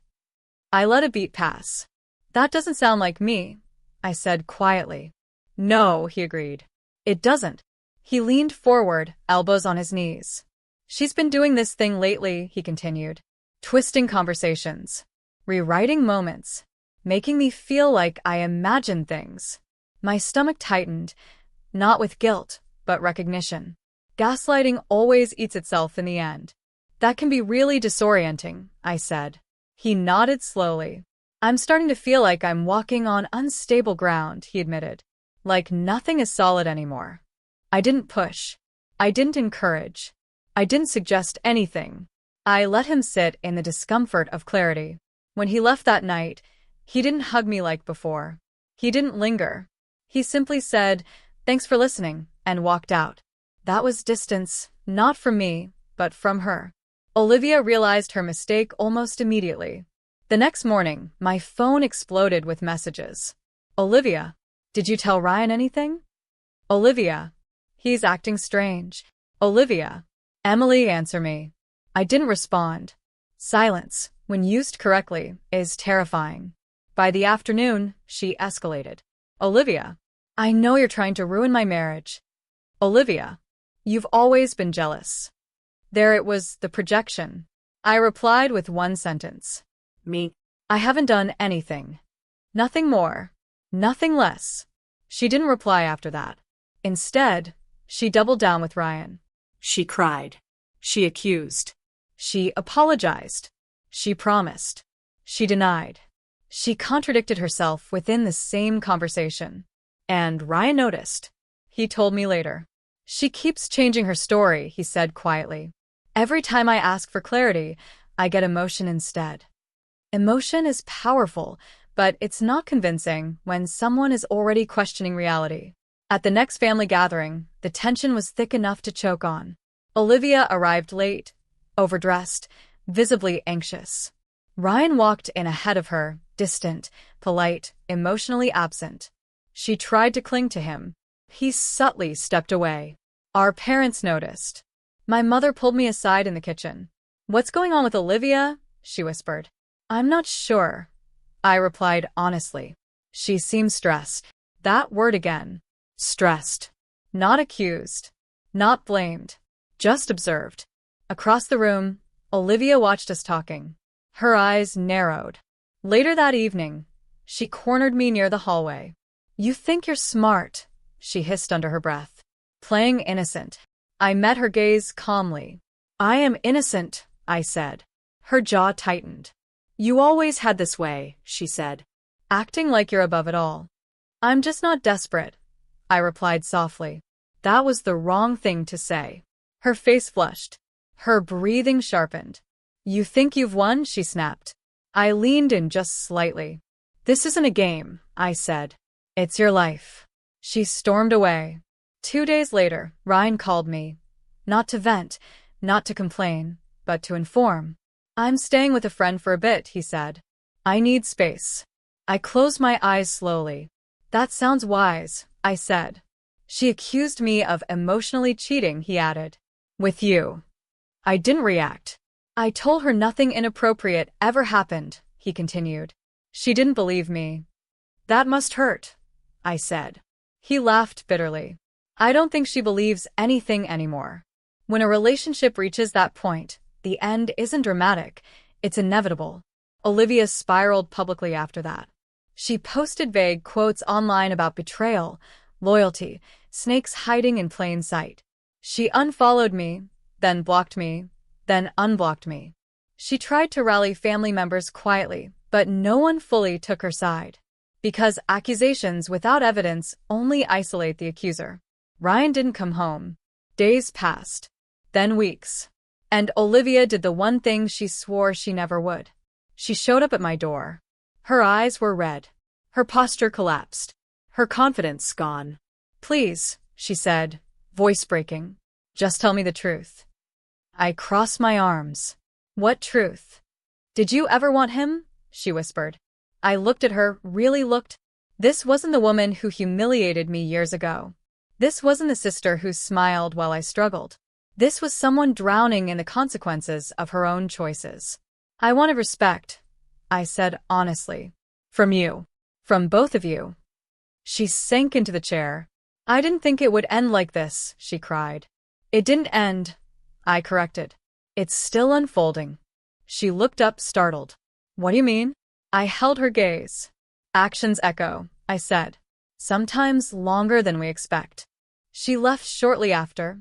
I let a beat pass. That doesn't sound like me, I said quietly. No, he agreed. It doesn't. He leaned forward, elbows on his knees. She's been doing this thing lately, he continued. Twisting conversations. Rewriting moments. Making me feel like I imagine things. My stomach tightened, not with guilt, but recognition. Gaslighting always eats itself in the end. That can be really disorienting, I said. He nodded slowly. I'm starting to feel like I'm walking on unstable ground, he admitted. Like nothing is solid anymore. I didn't push. I didn't encourage. I didn't suggest anything. I let him sit in the discomfort of clarity. When he left that night, he didn't hug me like before. He didn't linger. He simply said, "Thanks for listening," and walked out. That was distance, not from me, but from her. Olivia realized her mistake almost immediately. The next morning, my phone exploded with messages. Olivia, did you tell Ryan anything? Olivia, he's acting strange. Olivia, Emily, answer me. I didn't respond. Silence, when used correctly, is terrifying. By the afternoon, she escalated. Olivia, I know you're trying to ruin my marriage. Olivia, you've always been jealous. There it was, the projection. I replied with one sentence. Me. I haven't done anything. Nothing more. Nothing less. She didn't reply after that. Instead, she doubled down with Ryan. She cried. She accused. She apologized. She promised. She denied. She contradicted herself within the same conversation. And Ryan noticed. He told me later. She keeps changing her story, he said quietly. Every time I ask for clarity, I get emotion instead. Emotion is powerful, but it's not convincing when someone is already questioning reality. At the next family gathering, the tension was thick enough to choke on. Olivia arrived late, overdressed, visibly anxious. Ryan walked in ahead of her, distant, polite, emotionally absent. She tried to cling to him. He subtly stepped away. Our parents noticed. My mother pulled me aside in the kitchen. What's going on with Olivia? She whispered. I'm not sure, I replied honestly. She seemed stressed. That word again. Stressed. Not accused. Not blamed. Just observed. Across the room, Olivia watched us talking. Her eyes narrowed. Later that evening, she cornered me near the hallway. You think you're smart, she hissed under her breath. Playing innocent. I met her gaze calmly. I am innocent, I said. Her jaw tightened. You always had this way, she said. Acting like you're above it all. I'm just not desperate, I replied softly. That was the wrong thing to say. Her face flushed. Her breathing sharpened. You think you've won, she snapped. I leaned in just slightly. This isn't a game, I said. It's your life. She stormed away. 2 days later, Ryan called me. Not to vent, not to complain, but to inform. I'm staying with a friend for a bit, he said. I need space. I closed my eyes slowly. That sounds wise, I said. She accused me of emotionally cheating, he added. With you. I didn't react. I told her nothing inappropriate ever happened, he continued. She didn't believe me. That must hurt, I said. He laughed bitterly. I don't think she believes anything anymore. When a relationship reaches that point, the end isn't dramatic, it's inevitable. Olivia spiraled publicly after that. She posted vague quotes online about betrayal, loyalty, snakes hiding in plain sight. She unfollowed me, then blocked me, then unblocked me. She tried to rally family members quietly, but no one fully took her side. Because accusations without evidence only isolate the accuser. Ryan didn't come home. Days passed. Then weeks. And Olivia did the one thing she swore she never would. She showed up at my door. Her eyes were red. Her posture collapsed. Her confidence gone. Please, she said, voice breaking. Just tell me the truth. I crossed my arms. What truth? Did you ever want him? She whispered. I looked at her, really looked. This wasn't the woman who humiliated me years ago. This wasn't the sister who smiled while I struggled. This was someone drowning in the consequences of her own choices. I wanted respect, I said honestly. From you. From both of you. She sank into the chair. I didn't think it would end like this, she cried. It didn't end, I corrected. It's still unfolding. She looked up, startled. What do you mean? I held her gaze. Actions echo, I said. Sometimes longer than we expect. She left shortly after,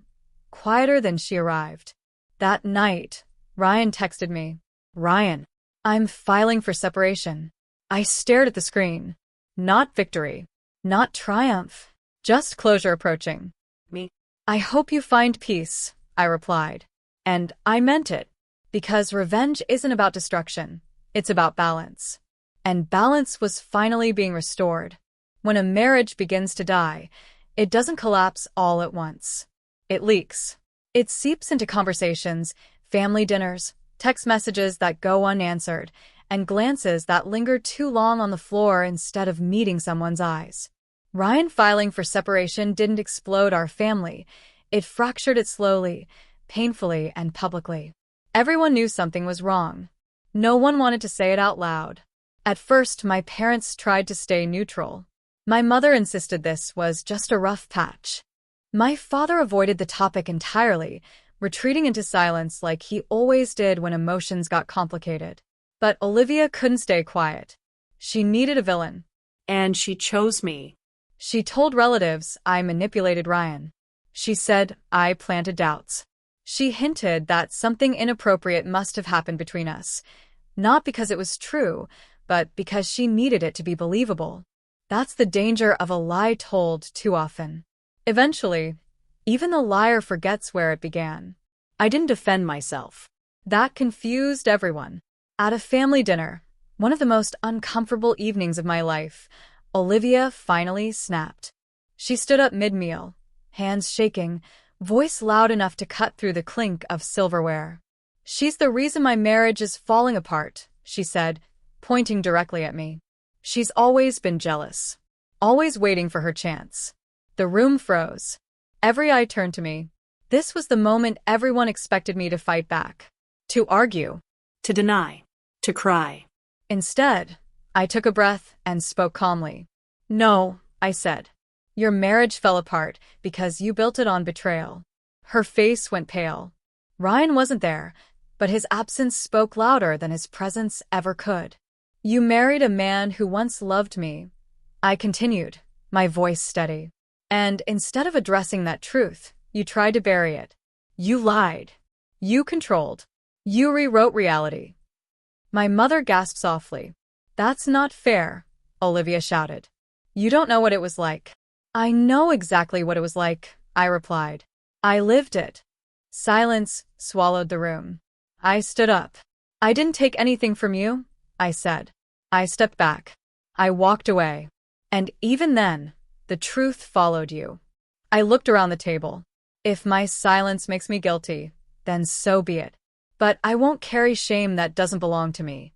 quieter than she arrived. That night, Ryan texted me. Ryan, I'm filing for separation. I stared at the screen. Not victory. Not triumph. Just closure approaching. Me. I hope you find peace, I replied. And I meant it. Because revenge isn't about destruction. It's about balance. And balance was finally being restored. When a marriage begins to die, it doesn't collapse all at once. It leaks. It seeps into conversations, family dinners, text messages that go unanswered, and glances that linger too long on the floor instead of meeting someone's eyes. Ryan filing for separation didn't explode our family. It fractured it slowly, painfully, and publicly. Everyone knew something was wrong. No one wanted to say it out loud. At first, my parents tried to stay neutral. My mother insisted this was just a rough patch. My father avoided the topic entirely, retreating into silence like he always did when emotions got complicated. But Olivia couldn't stay quiet. She needed a villain. And she chose me. She told relatives I manipulated Ryan. She said I planted doubts. She hinted that something inappropriate must have happened between us. Not because it was true, but because she needed it to be believable. That's the danger of a lie told too often. Eventually, even the liar forgets where it began. I didn't defend myself. That confused everyone. At a family dinner, one of the most uncomfortable evenings of my life, Olivia finally snapped. She stood up mid-meal, hands shaking, voice loud enough to cut through the clink of silverware. She's the reason my marriage is falling apart, she said, pointing directly at me. She's always been jealous, always waiting for her chance. The room froze. Every eye turned to me. This was the moment everyone expected me to fight back, to argue, To deny. To cry. Instead, I took a breath and spoke calmly. No, I said. Your marriage fell apart because you built it on betrayal. Her face went pale. Ryan wasn't there, but his absence spoke louder than his presence ever could. You married a man who once loved me, I continued, my voice steady. And instead of addressing that truth, you tried to bury it. You lied. You controlled. You rewrote reality. My mother gasped softly. That's not fair, Olivia shouted. You don't know what it was like. I know exactly what it was like, I replied. I lived it. Silence swallowed the room. I stood up. I didn't take anything from you, I said. I stepped back. I walked away. And even then, the truth followed you. I looked around the table. If my silence makes me guilty, then so be it. But I won't carry shame that doesn't belong to me.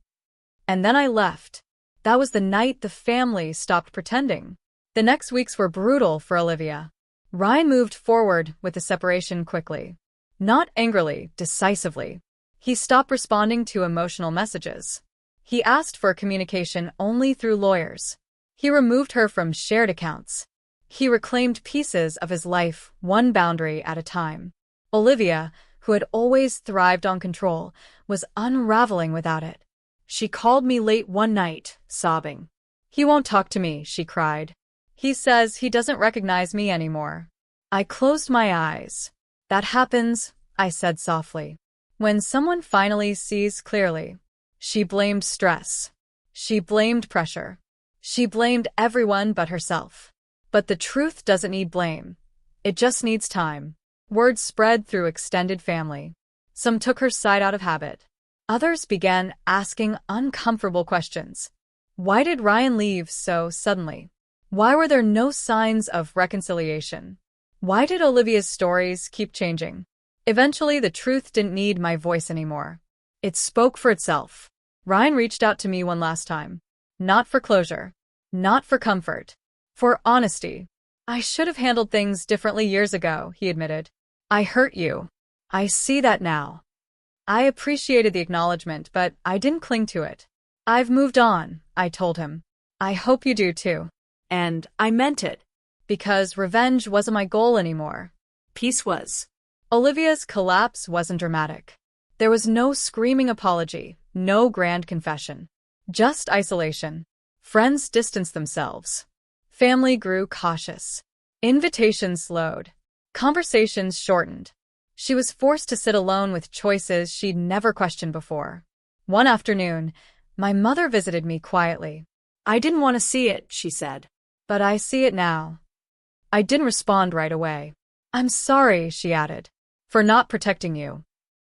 And then I left. That was the night the family stopped pretending. The next weeks were brutal for Olivia. Ryan moved forward with the separation quickly. Not angrily, decisively. He stopped responding to emotional messages. He asked for communication only through lawyers. He removed her from shared accounts. He reclaimed pieces of his life, one boundary at a time. Olivia, who had always thrived on control, was unraveling without it. She called me late one night, sobbing. He won't talk to me, she cried. He says he doesn't recognize me anymore. I closed my eyes. That happens, I said softly, when someone finally sees clearly. She blamed stress. She blamed pressure. She blamed everyone but herself. But the truth doesn't need blame. It just needs time. Word spread through extended family. Some took her side out of habit. Others began asking uncomfortable questions. Why did Ryan leave so suddenly? Why were there no signs of reconciliation? Why did Olivia's stories keep changing? Eventually, the truth didn't need my voice anymore. It spoke for itself. Ryan reached out to me one last time. Not for closure. Not for comfort. For honesty. I should have handled things differently years ago, he admitted. I hurt you. I see that now. I appreciated the acknowledgement, but I didn't cling to it. I've moved on, I told him. I hope you do too. And I meant it. Because revenge wasn't my goal anymore. Peace was. Olivia's collapse wasn't dramatic. There was no screaming apology, no grand confession. Just isolation. Friends distanced themselves. Family grew cautious. Invitations slowed. Conversations shortened. She was forced to sit alone with choices she'd never questioned before. One afternoon, my mother visited me quietly. I didn't want to see it, she said. But I see it now. I didn't respond right away. I'm sorry, she added, for not protecting you.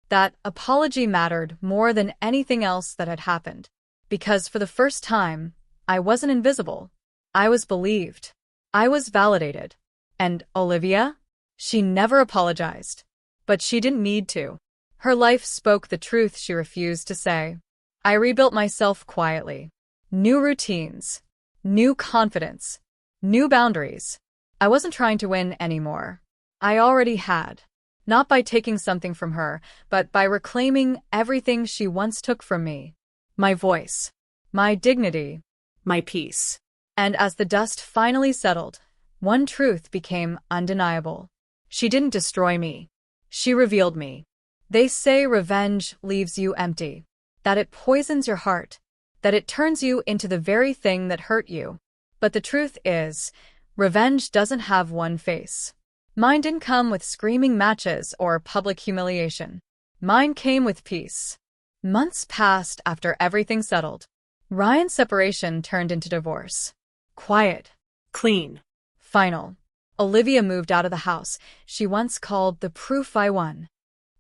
That apology mattered more than anything else that had happened, because for the first time, I wasn't invisible. I was believed. I was validated. And Olivia? She never apologized. But she didn't need to. Her life spoke the truth she refused to say. I rebuilt myself quietly. New routines. New confidence. New boundaries. I wasn't trying to win anymore. I already had. Not by taking something from her, but by reclaiming everything she once took from me. My voice. My dignity. My peace. And as the dust finally settled, one truth became undeniable. She didn't destroy me. She revealed me. They say revenge leaves you empty, that it poisons your heart, that it turns you into the very thing that hurt you. But the truth is, revenge doesn't have one face. Mine didn't come with screaming matches or public humiliation. Mine came with peace. Months passed after everything settled. Ryan's separation turned into divorce. Quiet. Clean. Final. Olivia moved out of the house she once called the proof I won.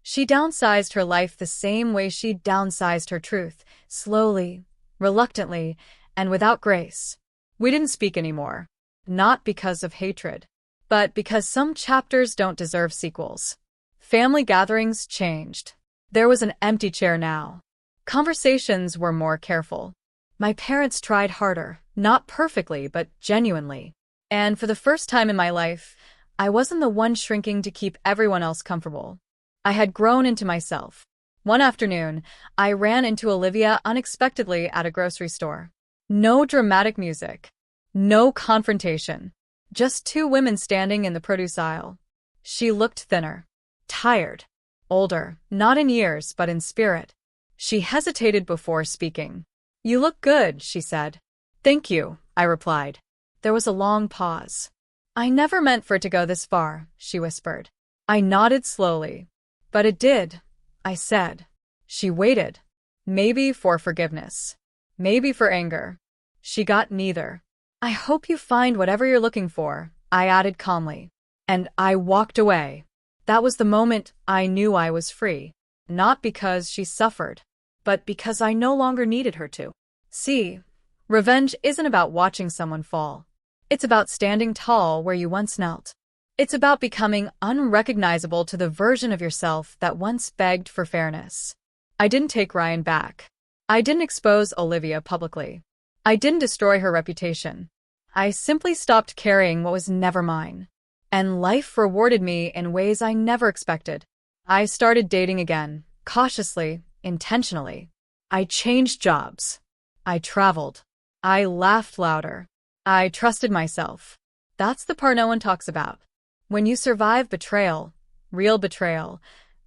She downsized her life the same way she downsized her truth, slowly, reluctantly, and without grace. We didn't speak anymore. Not because of hatred, but because some chapters don't deserve sequels. Family gatherings changed. There was an empty chair now. Conversations were more careful. My parents tried harder, not perfectly, but genuinely. And for the first time in my life, I wasn't the one shrinking to keep everyone else comfortable. I had grown into myself. One afternoon, I ran into Olivia unexpectedly at a grocery store. No dramatic music. No confrontation. Just two women standing in the produce aisle. She looked thinner. Tired. Older, not in years, but in spirit. She hesitated before speaking. You look good, she said. Thank you, I replied. There was a long pause. I never meant for it to go this far, she whispered. I nodded slowly. But it did, I said. She waited. Maybe for forgiveness. Maybe for anger. She got neither. I hope you find whatever you're looking for, I added calmly. And I walked away. That was the moment I knew I was free. Not because she suffered, but because I no longer needed her to. See, revenge isn't about watching someone fall. It's about standing tall where you once knelt. It's about becoming unrecognizable to the version of yourself that once begged for fairness. I didn't take Ryan back. I didn't expose Olivia publicly. I didn't destroy her reputation. I simply stopped carrying what was never mine. And life rewarded me in ways I never expected. I started dating again, cautiously, intentionally. I changed jobs. I traveled. I laughed louder. I trusted myself. That's the part no one talks about. When you survive betrayal, real betrayal,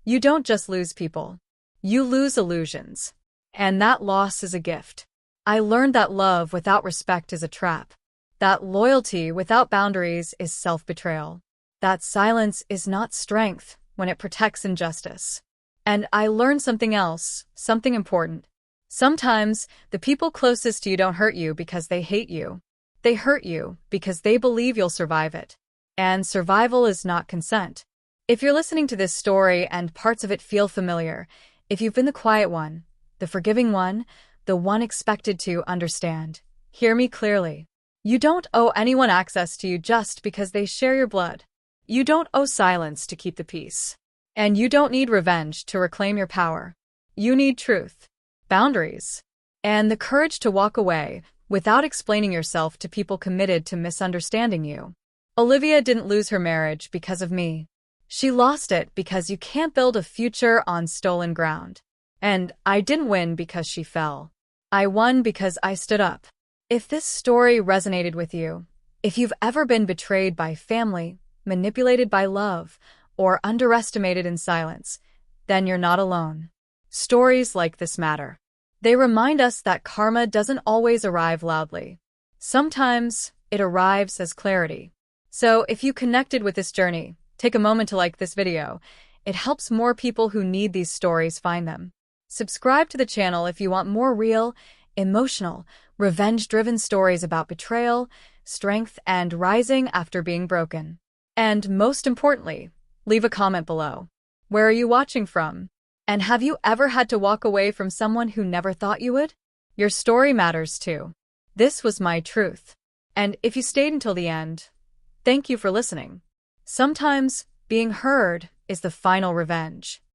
you don't just lose people. You lose illusions. And that loss is a gift. I learned that love without respect is a trap. That loyalty without boundaries is self-betrayal. That silence is not strength when it protects injustice. And I learned something else, something important. Sometimes, the people closest to you don't hurt you because they hate you. They hurt you because they believe you'll survive it. And survival is not consent. If you're listening to this story and parts of it feel familiar, if you've been the quiet one, the forgiving one, the one expected to understand, hear me clearly. You don't owe anyone access to you just because they share your blood. You don't owe silence to keep the peace. And you don't need revenge to reclaim your power. You need truth, boundaries, and the courage to walk away without explaining yourself to people committed to misunderstanding you. Olivia didn't lose her marriage because of me. She lost it because you can't build a future on stolen ground. And I didn't win because she fell. I won because I stood up. If this story resonated with you, if you've ever been betrayed by family, manipulated by love, or underestimated in silence, then you're not alone. Stories like this matter. They remind us that karma doesn't always arrive loudly. Sometimes it arrives as clarity. So if you connected with this journey, take a moment to like this video. It helps more people who need these stories find them. Subscribe to the channel if you want more real, emotional, revenge-driven stories about betrayal, strength, and rising after being broken. And most importantly, leave a comment below. Where are you watching from? And have you ever had to walk away from someone who never thought you would? Your story matters too. This was my truth. And if you stayed until the end, thank you for listening. Sometimes being heard is the final revenge.